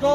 2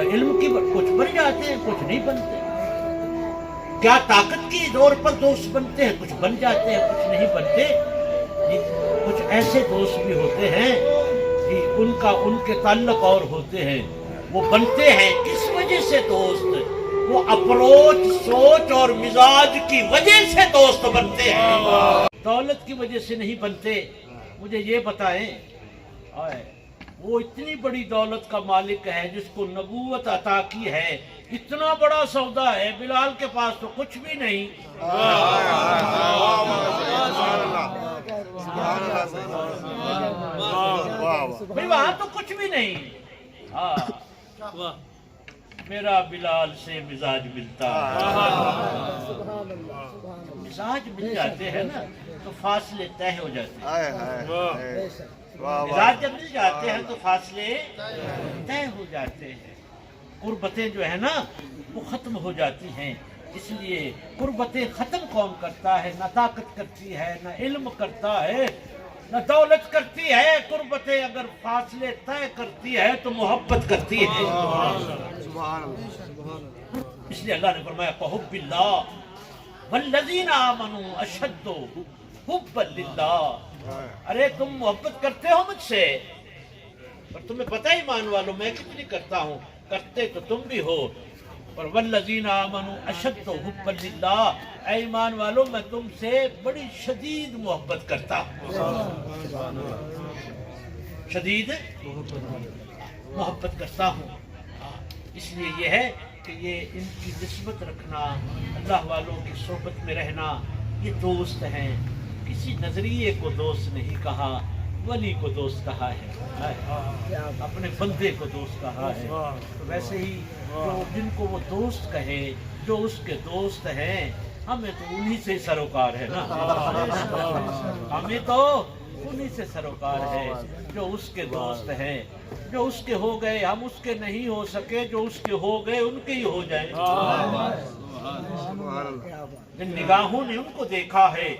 علم کی کچھ بن جاتے ہیں، کچھ نہیں بنتے. کیا طاقت کی زور پر دوست بنتے ہیں، کچھ بن جاتے ہیں، کچھ نہیں بنتے. کچھ ایسے دوست بھی ہوتے ہیں کہ ان کے تعلق اور ہوتے ہیں، وہ بنتے ہیں کس وجہ سے دوست؟ وہ اپروچ، سوچ اور مزاج کی وجہ سے دوست بنتے ہیں، دولت کی وجہ سے نہیں بنتے. مجھے یہ بتائیں، وہ اتنی بڑی دولت کا مالک ہے جس کو نبوت عطا کی ہے، اتنا بڑا سودا ہے، بلال کے پاس تو کچھ بھی نہیں. بھئی وہاں تو کچھ بھی نہیں. میرا بلال سے مزاج ملتا ہے. مزاج مل جاتے ہیں نا تو فاصلے طے ہو جاتے ہیں. مزاج جب مل جاتے ہیں تو فاصلے طے ہو جاتے ہیں. قربتیں جو ہے نا وہ ختم ہو جاتی ہیں. اس لیے قربتیں ختم کون کرتا ہے؟ نہ طاقت کرتی ہے، نہ علم کرتا ہے، نہ دولت کرتی ہے. قربتیں اگر فاصلے طے کرتی ہے تو محبت کرتی ہے. اس لیے اللہ نے فرمایا فحب اللہ والذین آمنوا اشد حبا للہ. ارے تم محبت کرتے ہو مجھ سے، اور تمہیں پتہ ہی ایمان والو میں کتنی کرتا ہوں. کرتے تو تم بھی ہو، اور والذین آمنوا اشد حبا للہ، اے ایمان والو میں تم سے بڑی شدید محبت کرتا ہوں. شدید محبت کرتا ہوں. اس لیے یہ ہے کہ یہ ان کی نسبت رکھنا، اللہ والوں کی صحبت میں رہنا، یہ دوست ہیں. کسی نظریے کو دوست نہیں کہا، ولی کو دوست کہا ہے، اپنے بندے کو دوست کہا ہے. تو ویسے ہی جن کو وہ دوست کہے، جو اس کے دوست ہیں، ہمیں تو انہی سے سروکار ہے نا. ہمیں تو انہی سے سروکار ہے جو اس کے دوست ہیں. جو اس کے ہو گئے ہم اس کے نہیں ہو سکے، جو اس کے ہو گئے ان کے ہی ہو جائیں. جن نگاہوں نے ان کو دیکھا ہے،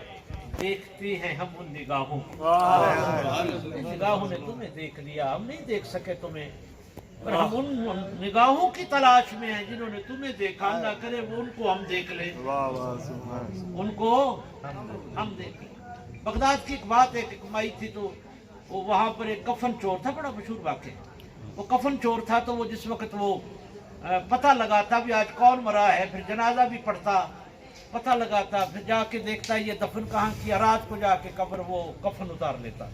دیکھتے ہیں ہم ان نگاہوں کو. نگاہوں نے تمہیں دیکھ لیا، ہم نہیں دیکھ سکے تمہیں، پر ہم ان نگاہوں کی تلاش میں ہیں جنہوں نے تمہیں دیکھا. اللہ کرے وہ ان کو ہم دیکھ لیں، ان کو ہم دیکھ لیں. بغداد کی ایک بات ایک کمائی تھی، تو وہ وہاں پر ایک کفن چور تھا، بڑا مشہور واقعہ. وہ کفن چور تھا تو وہ جس وقت وہ پتہ لگاتا بھی آج کون مرا ہے، پھر جنازہ بھی پڑھتا، پتہ لگاتا، پھر جا کے دیکھتا یہ دفن کہاں کیا، رات کو جا کے قبر وہ کفن اتار لیتا.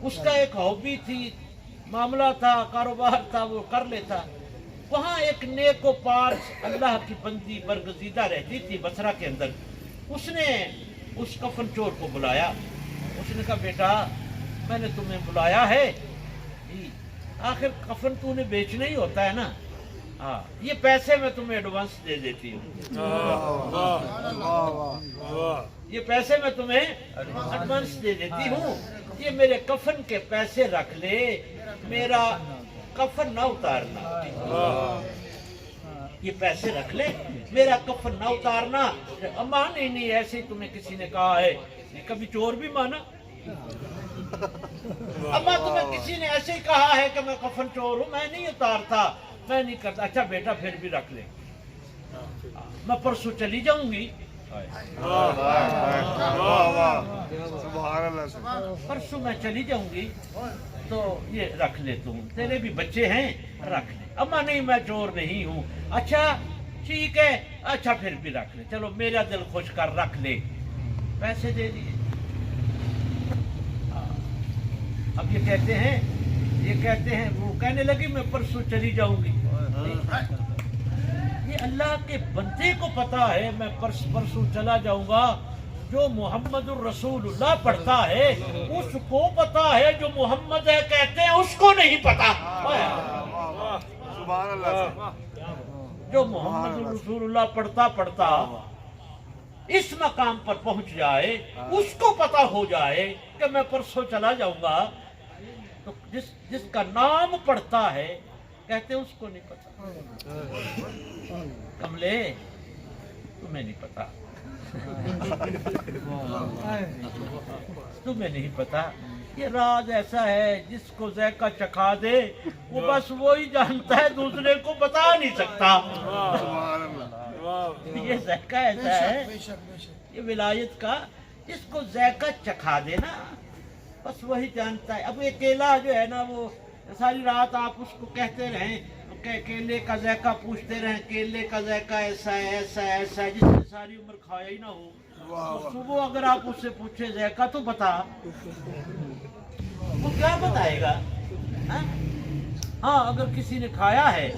اس کا ایک ہابی تھی، معاملہ تھا، کاروبار تھا، وہ کر لیتا. وہاں ایک نیک و پاک اللہ کی بندی برگزیدہ رہتی تھی بصرہ کے اندر. اس نے اس کفن چور کو بلایا. اس نے کہا بیٹا میں نے تمہیں بلایا ہے، آخر کفن تو نے بیچنا ہی ہوتا ہے نا، یہ پیسے میں تمہیں ایڈوانس دے دیتی ہوں. یہ پیسے میں تمہیں ایڈوانس دے دیتی ہوں، یہ میرے کفن کے پیسے رکھ لے، میرا کفن نہ اتارنا. یہ پیسے رکھ لے، میرا کفن نہ اتارنا. اما نہیں ایسے ہی تمہیں کسی نے کہا ہے، کبھی چور بھی مانا. اما تمہیں کسی نے ایسے ہی کہا ہے کہ میں کفن چور ہوں، میں نہیں اتارتا، میں نہیں کرتا. اچھا بیٹا پھر بھی رکھ لے، میں پرسوں چلی جاؤں گی. پرسوں میں چلی جاؤں گی تو یہ رکھ لے، تم تیرے بھی بچے ہیں رکھ لے. اما نہیں میں چور نہیں ہوں. اچھا ٹھیک ہے، اچھا پھر بھی رکھ لے، چلو میرا دل خوش کر رکھ لے. پیسے دے دیے. اب یہ کہتے ہیں وہ کہنے لگی میں پرسوں چلی جاؤں گی. یہ اللہ کے بندے کو پتا ہے میں پرسوں چلا جاؤں گا. جو محمد الرسول اللہ پڑھتا ہے اس کو پتا ہے، جو محمد ہے کہتے ہیں اس کو نہیں پتا. جو محمد الرسول اللہ پڑھتا اس مقام پر پہنچ جائے، اس کو پتا ہو جائے کہ میں پرسوں چلا جاؤں گا، تو جس کا نام پڑھتا ہے کہتے ہیں اس کو نہیں پتا. کملے تمہیں نہیں پتا، تمہیں نہیں پتا. یہ راز ایسا ہے جس کو ذائقہ چکھا دے وہ بس وہی جانتا ہے, دوسرے کو بتا نہیں سکتا. یہ ذائقہ ایسا ہے, یہ ولایت کا, جس کو ذائقہ چکھا دے نا بس وہی جانتا ہے. اب یہ کیلا جو ہے نا, وہ ساری رات آپ اس کو کہتے رہیں, کیلے کا ذائقہ پوچھتے رہیں, کیلے کا ذائقہ ایسا ہے ایسا ہے ایسا ہے, جس نے ساری عمر کھایا ہی نہ ہو, تو صبح اگر آپ اس سے پوچھیں ذائقہ تو بتا, وہ کیا بتائے گا؟ ہاں اگر کسی نے کھایا ہے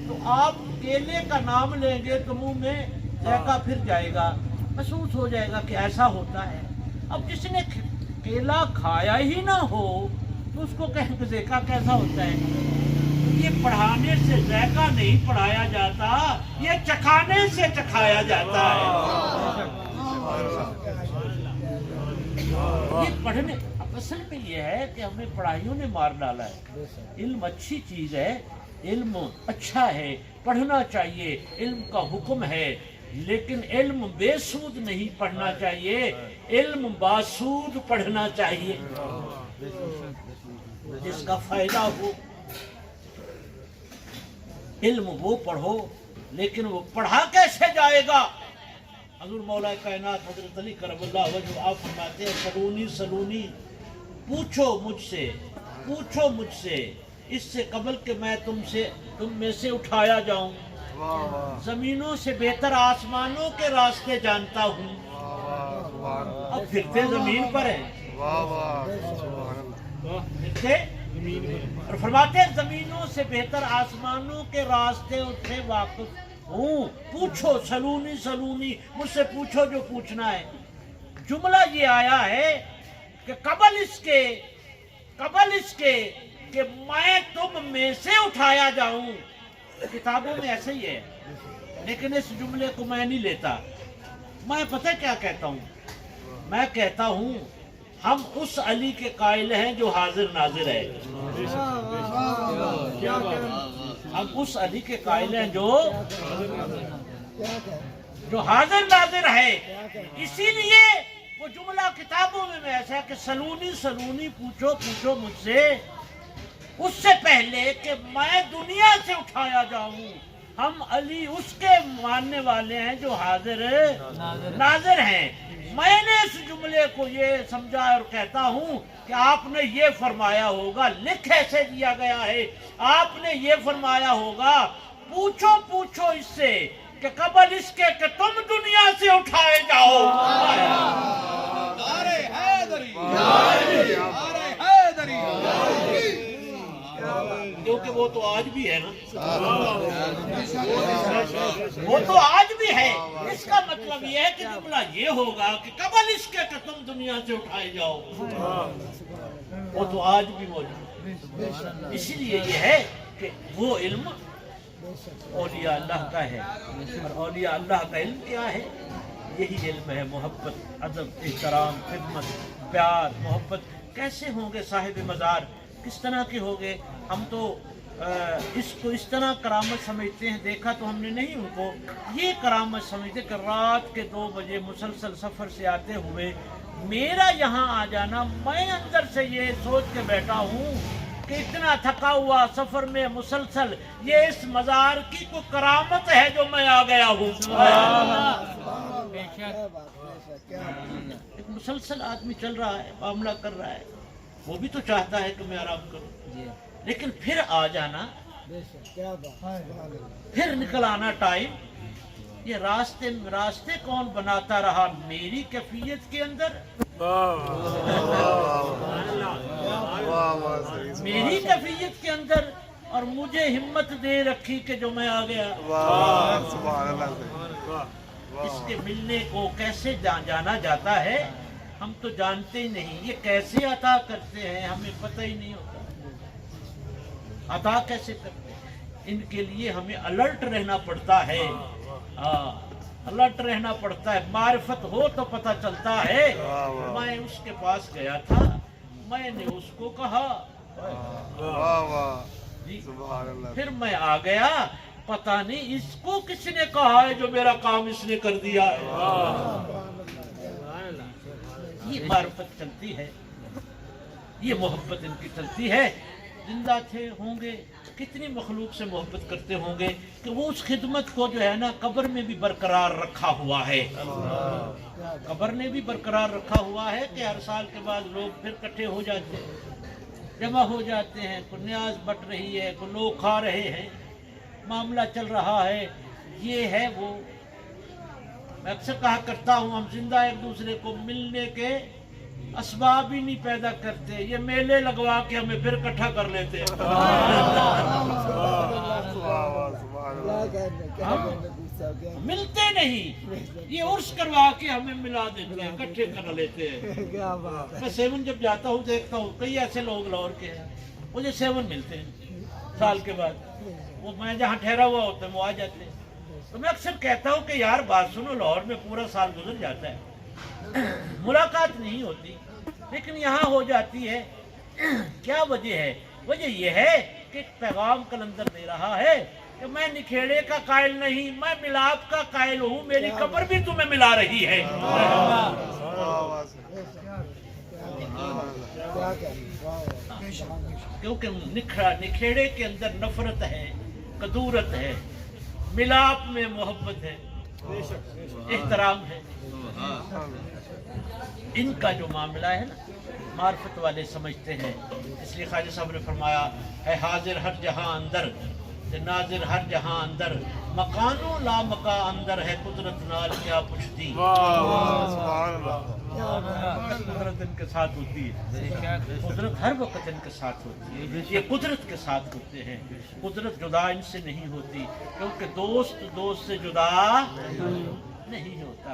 تو آپ کیلے کا نام لیں گے تو منہ میں ذائقہ پھر جائے گا, محسوس ہو جائے گا کہ ایسا ہوتا ہے. اب جس نے کیلا کھایا ہی نہ ہو تو اس کو کہیں گے ذائقہ کیسا ہوتا ہے. یہ پڑھانے سے ذائقہ نہیں پڑھایا جاتا, یہ چکھانے سے چکھایا جاتا ہے. یہ پڑھنے اصل میں یہ ہے کہ ہمیں پڑھائیوں نے مار ڈالا ہے. علم اچھی چیز ہے, علم اچھا ہے, پڑھنا چاہیے, علم کا حکم ہے, لیکن علم بے سود نہیں پڑھنا چاہیے, علم باسود پڑھنا چاہیے جس کا فائدہ ہو. علم وہ پڑھو, لیکن وہ پڑھا کیسے جائے گا؟ حضور مولا کائنات حضرت علی کرم اللہ وجہ آپ فرماتے ہیں سلونی سلونی, پوچھو مجھ سے اس سے قبل کہ میں تم میں سے اٹھایا جاؤں. زمینوں سے بہتر آسمانوں کے راستے جانتا ہوں. اب پھرتے زمین پر ہیں, اور فرماتے ہیں زمینوں سے بہتر آسمانوں کے راستے سے واقف ہوں. پوچھو سلونی, مجھ سے پوچھو جو پوچھنا ہے. جملہ یہ آیا ہے کہ قبل اس کے کہ میں تم میں سے اٹھایا جاؤں. کتابوں میں ایسا ہی ہے, لیکن اس جملے کو میں نہیں لیتا. میں پتہ کیا کہتا ہوں؟ میں کہتا ہوں ہم اس علی کے قائل ہیں جو حاضر ناظر ہے. ہم اس علی کے قائل ہیں جو حاضر ناظر ہے. اسی لیے وہ جملہ کتابوں میں ایسا ہے کہ سلونی پوچھو مجھ سے, اس سے پہلے کہ میں دنیا سے اٹھایا جاؤں. ہم علی اس کے ماننے والے ہیں جو حاضر ناظر ہیں. میں نے اس جملے کو یہ سمجھا اور کہتا ہوں کہ آپ نے یہ فرمایا ہوگا, لکھ ایسے دیا گیا ہے, آپ نے یہ فرمایا ہوگا پوچھو اس سے کہ قبل اس کے کہ تم دنیا سے اٹھائے جاؤ. کیونکہ وہ تو آج بھی ہے نا, وہ تو آج بھی ہے. اس کا مطلب یہ ہے کہ جملہ یہ ہوگا کہ قبل اس کے کہ تم دنیا سے اٹھائے جاؤ, وہ تو آج بھی موجود. اسی لیے یہ ہے کہ وہ علم اولیاء اللہ کا ہے, اور اولیاء اللہ کا علم کیا ہے؟ یہی علم ہے محبت, ادب, احترام, خدمت, پیار, محبت. کیسے ہوں گے صاحب مزار, کس طرح کے ہوں گے؟ ہم تو اس کو اس طرح کرامت سمجھتے ہیں, دیکھا تو ہم نے نہیں ان کو. یہ کرامت سمجھتے کہ رات کے 2 بجے مسلسل سفر سے آتے ہوئے میرا یہاں آ جانا, میں اندر سے یہ سوچ کے بیٹھا ہوں کہ اتنا تھکا ہوا سفر میں مسلسل, یہ اس مزار کی کو کرامت ہے جو میں آ گیا ہوں. ایک مسلسل آدمی چل رہا ہے, معاملہ کر رہا ہے, وہ بھی تو چاہتا ہے کہ میں آرام کروں, لیکن پھر آ جانا, پھر نکل آنا ٹائم. یہ راستے کون بناتا رہا میری کیفیت کے اندر, میری کیفیت کے اندر, اور مجھے ہمت دے رکھی کہ جو میں آ گیا. اس کے ملنے کو کیسے جانا جاتا ہے ہم تو جانتے ہی نہیں. یہ کیسے عطا کرتے ہیں ہمیں پتہ ہی نہیں ہوتا. عطا کیسے کرتے ہیں, ان کے لیے ہمیں الرٹ رہنا پڑتا ہے. الرٹ رہنا پڑتا ہے. معرفت ہو تو پتہ چلتا ہے. میں اس کے پاس گیا تھا, میں نے اس کو کہا, پھر میں آ گیا, پتہ نہیں اس کو کس نے کہا ہے جو میرا کام اس نے کر دیا ہے. یہ معرفت چلتی ہے. یہ محبت ان کی چلتی ہے. زندہ تھے ہوں گے کتنی مخلوق سے محبت کرتے ہوں گے کہ وہ اس خدمت کو جو ہے نا قبر میں بھی برقرار رکھا ہوا ہے. قبر نے بھی برقرار رکھا ہوا ہے کہ ہر سال کے بعد لوگ پھر اکٹھے ہو جاتے ہیں, جمع ہو جاتے ہیں, کوئی نیاز بٹ رہی ہے, کوئی لوگ کھا رہے ہیں, معاملہ چل رہا ہے. یہ ہے وہ. میں اکثر کہا کرتا ہوں ہم زندہ ایک دوسرے کو ملنے کے اسباب ہی نہیں پیدا کرتے, یہ میلے لگوا کے ہمیں پھر اکٹھا کر لیتے ہیں. ملتے نہیں, یہ عرس کروا کے ہمیں ملا دیتے ہیں, اکٹھے کر لیتے ہیں. میں سیون جب جاتا ہوں دیکھتا ہوں کئی ایسے لوگ لاہور کے ہیں, مجھے سیون ملتے ہیں سال کے بعد. وہ میں جہاں ٹھہرا ہوا ہوتا ہے وہ آ جاتے ہیں. تو میں اکثر کہتا ہوں کہ یار بات سنو, لاہور میں پورا سال گزر جاتا ہے, ملاقات نہیں ہوتی, لیکن یہاں ہو جاتی ہے. کیا وجہ ہے؟ وجہ یہ ہے کہ پیغام کلندر دے رہا ہے کہ میں نکھیڑے کا قائل نہیں, میں ملاپ کا قائل ہوں. میری قبر بھی تمہیں ملا رہی ہے. کیونکہ نکھیڑے کے اندر نفرت ہے, کدورت ہے, ملاپ میں محبت ہے, احترام ہے. ان کا جو معاملہ ہے نا معرفت والے سمجھتے ہیں. اس لیے خواجہ صاحب نے فرمایا ہے حاضر ہر جہاں اندر, ناظر ہر جہاں اندر, مکانوں لا مکا اندر ہے, قدرت نال کیا پوچھتی. قدرت ان کے ساتھ ہوتی ہے, قدرت ہر وقت ان کے ساتھ ہوتی ہے. یہ قدرت کے ساتھ ہوتے ہیں. قدرت جدا ان سے نہیں ہوتی, کیونکہ دوست دوست سے جدا نہیں ہوتا.